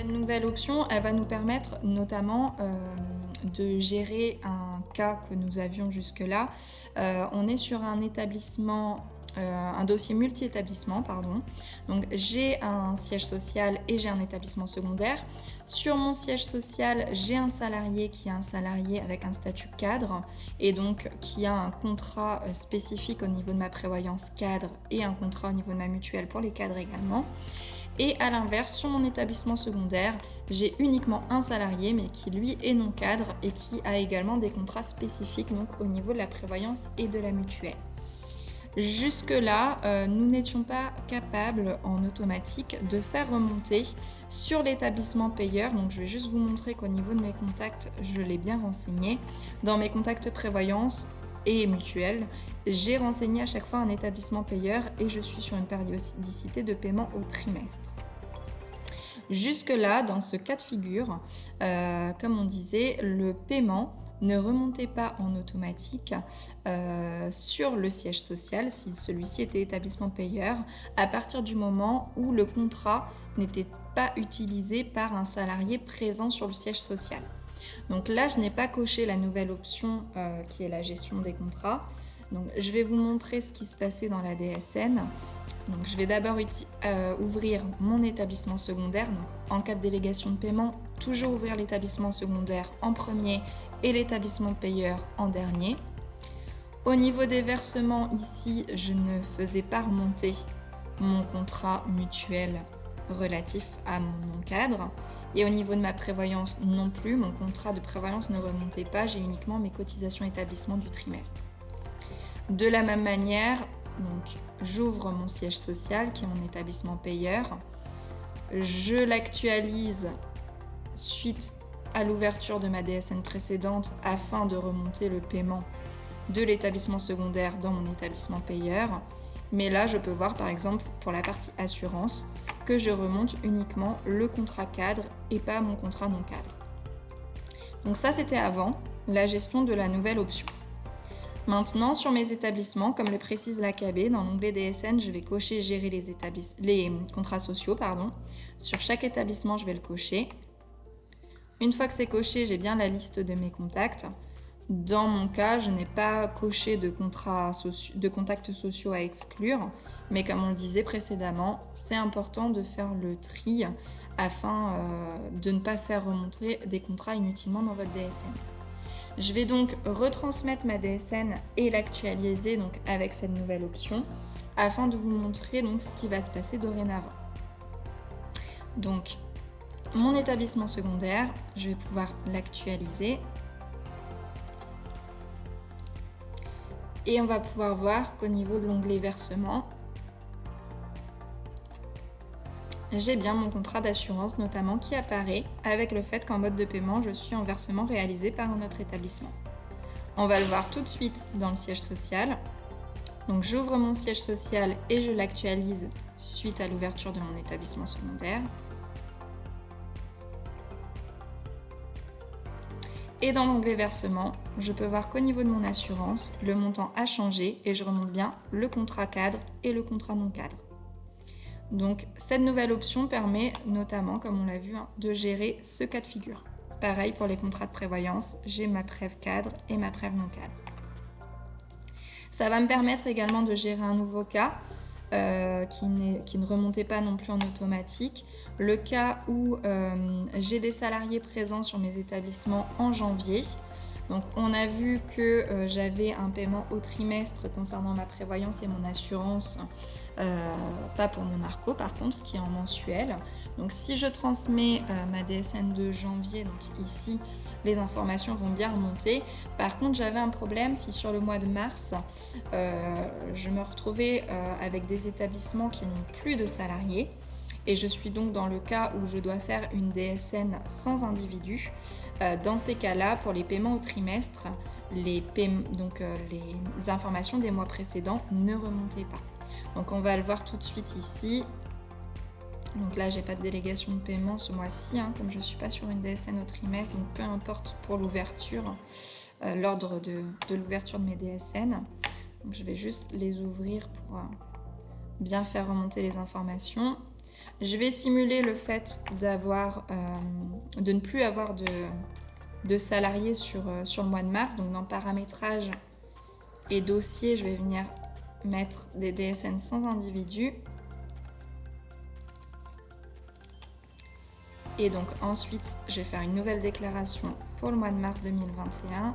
Cette nouvelle option, elle va nous permettre notamment de gérer un cas que nous avions jusque-là. On est sur un établissement, un dossier multi-établissement, pardon. Donc j'ai un siège social et j'ai un établissement secondaire. Sur mon siège social, j'ai un salarié qui est un salarié avec un statut cadre et donc qui a un contrat spécifique au niveau de ma prévoyance cadre et un contrat au niveau de ma mutuelle pour les cadres également. Et à l'inverse, sur mon établissement secondaire, j'ai uniquement un salarié, mais qui lui est non cadre et qui a également des contrats spécifiques donc au niveau de la prévoyance et de la mutuelle. Jusque-là, nous n'étions pas capables en automatique de faire remonter sur l'établissement payeur. Donc je vais juste vous montrer qu'au niveau de mes contacts, je l'ai bien renseigné. Dans mes contacts prévoyance et mutuelle, j'ai renseigné à chaque fois un établissement payeur et je suis sur une périodicité de paiement au trimestre. Jusque-là, dans ce cas de figure, comme on disait, le paiement ne remontait pas en automatique sur le siège social si celui-ci était établissement payeur à partir du moment où le contrat n'était pas utilisé par un salarié présent sur le siège social. Donc là, je n'ai pas coché la nouvelle option qui est la gestion des contrats. Donc, je vais vous montrer ce qui se passait dans la DSN. Donc, je vais d'abord ouvrir mon établissement secondaire. Donc, en cas de délégation de paiement, toujours ouvrir l'établissement secondaire en premier et l'établissement payeur en dernier. Au niveau des versements, ici, je ne faisais pas remonter mon contrat mutuel relatif à mon non-cadre. Et au niveau de ma prévoyance non plus, mon contrat de prévoyance ne remontait pas, j'ai uniquement mes cotisations établissement du trimestre. De la même manière, donc, j'ouvre mon siège social qui est mon établissement payeur. Je l'actualise suite à l'ouverture de ma DSN précédente afin de remonter le paiement de l'établissement secondaire dans mon établissement payeur. Mais là, je peux voir par exemple pour la partie assurance que je remonte uniquement le contrat cadre et pas mon contrat non cadre. Donc ça, c'était avant la gestion de la nouvelle option. Maintenant, sur mes établissements, comme le précise l'AKB, dans l'onglet DSN, je vais cocher gérer les contrats sociaux. Sur chaque établissement, je vais le cocher. Une fois que c'est coché, j'ai bien la liste de mes contacts. Dans mon cas, je n'ai pas coché de contacts sociaux à exclure, mais comme on le disait précédemment, c'est important de faire le tri afin de ne pas faire remonter des contrats inutilement dans votre DSN. Je vais donc retransmettre ma DSN et l'actualiser donc avec cette nouvelle option afin de vous montrer donc ce qui va se passer dorénavant. Donc, mon établissement secondaire, je vais pouvoir l'actualiser. Et on va pouvoir voir qu'au niveau de l'onglet versement, j'ai bien mon contrat d'assurance notamment qui apparaît avec le fait qu'en mode de paiement, je suis en versement réalisé par un autre établissement. On va le voir tout de suite dans le siège social. Donc j'ouvre mon siège social et je l'actualise suite à l'ouverture de mon établissement secondaire. Et dans l'onglet versement, je peux voir qu'au niveau de mon assurance, le montant a changé et je remonte bien le contrat cadre et le contrat non cadre. Donc cette nouvelle option permet notamment, comme on l'a vu, de gérer ce cas de figure. Pareil pour les contrats de prévoyance, j'ai ma prév cadre et ma prév non cadre. Ça va me permettre également de gérer un nouveau cas qui ne remontait pas non plus en automatique. Le cas où j'ai des salariés présents sur mes établissements en janvier. Donc on a vu que j'avais un paiement au trimestre concernant ma prévoyance et mon assurance, pas pour mon arco par contre, qui est en mensuel. Donc si je transmets ma DSN de janvier, donc ici les informations vont bien remonter. Par contre, j'avais un problème si sur le mois de mars, je me retrouvais avec des établissements qui n'ont plus de salariés. Et je suis donc dans le cas où je dois faire une DSN sans individu. Dans ces cas-là, pour les paiements au trimestre, les informations des mois précédents ne remontaient pas. Donc on va le voir tout de suite ici. Donc là, j'ai pas de délégation de paiement ce mois-ci, comme je ne suis pas sur une DSN au trimestre, donc peu importe pour l'ouverture, l'ordre de l'ouverture de mes DSN. Donc je vais juste les ouvrir pour bien faire remonter les informations. Je vais simuler le fait de ne plus avoir de salariés sur le mois de mars. Donc dans paramétrage et dossier, je vais venir mettre des DSN sans individu. Et donc ensuite, je vais faire une nouvelle déclaration pour le mois de mars 2021.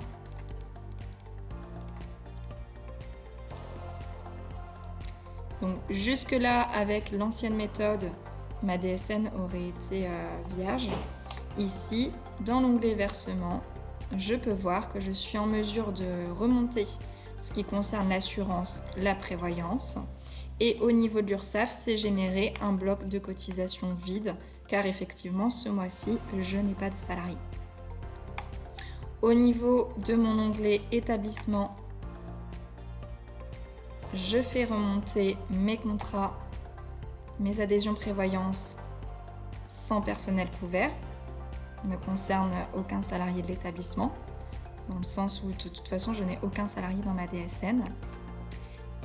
Donc jusque-là, avec l'ancienne méthode, ma DSN aurait été vierge. Ici, dans l'onglet versement, je peux voir que je suis en mesure de remonter ce qui concerne l'assurance, la prévoyance. Et au niveau de l'URSSAF, c'est généré un bloc de cotisation vide, car effectivement, ce mois-ci, je n'ai pas de salariés. Au niveau de mon onglet établissement, je fais remonter mes contrats, mes adhésions prévoyance sans personnel couvert, ne concerne aucun salarié de l'établissement, dans le sens où de toute façon je n'ai aucun salarié dans ma DSN.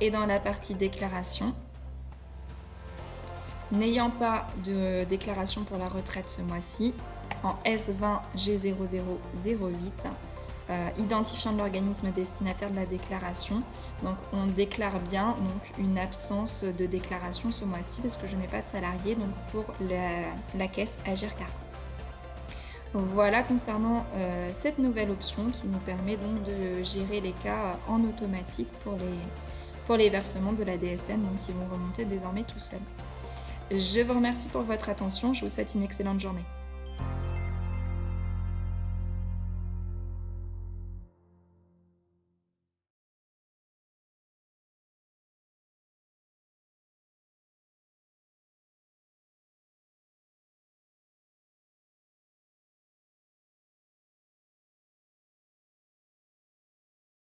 Et dans la partie déclaration, n'ayant pas de déclaration pour la retraite ce mois-ci, en S20 G0008, identifiant de l'organisme destinataire de la déclaration. Donc on déclare bien donc, une absence de déclaration ce mois-ci parce que je n'ai pas de salarié donc pour la caisse Agir Carco. Voilà concernant cette nouvelle option qui nous permet donc de gérer les cas en automatique pour les versements de la DSN donc qui vont remonter désormais tout seuls. Je vous remercie pour votre attention, je vous souhaite une excellente journée.